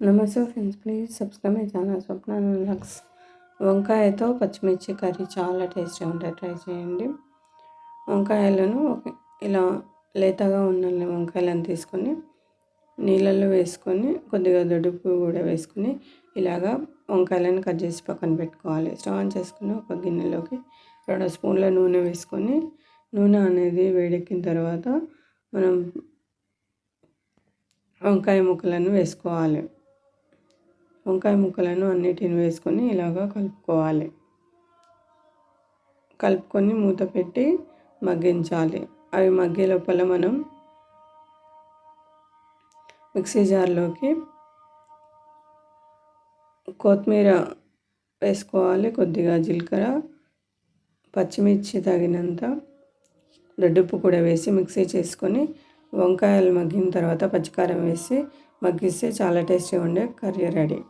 నమస్తే friends, please subscribe my channel Swapna Lux. వంకాయతో పచ్చిమిర్చి కర్రీ చాలా టేస్టీగా ఉంటుంది, ట్రై చేయండి. వంకాయలను ఇలా లేతగా ఉన్న వంకాయలను తీసుకొని నీళ్ళల్లో వేసుకొని కొద్దిగా దొడ్డుప్పు కూడా వేసుకొని ఇలాగా వంకాయలను కట్ చేసి పక్కన పెట్టుకోవాలి. స్టవ్ ఆన్ చేసుకుని ఒక గిన్నెలోకి 2 స్పూన్ల నూనె వేసుకొని నూనె అనేది వేడెక్కిన తర్వాత మనం వంకాయ ముక్కలను వేసుకోవాలి. వంకాయ ముక్కలను అన్నిటిని వేసుకొని ఇలాగా కలుపుకొని మూత పెట్టి మగ్గించాలి. అవి మగ్గే లోపల మనం మిక్సీ జార్లోకి కొత్తిమీర వేసుకోవాలి, కొద్దిగా జీలకర్ర, పచ్చిమిర్చి తగినంత, దొడ్డుప్పు కూడా వేసి మిక్సీ చేసుకొని వంకాయలు మగ్గిన తర్వాత పచ్చికారం వేసి మగ్గిస్తే చాలా టేస్టీగా ఉండే కర్రీ రెడీ.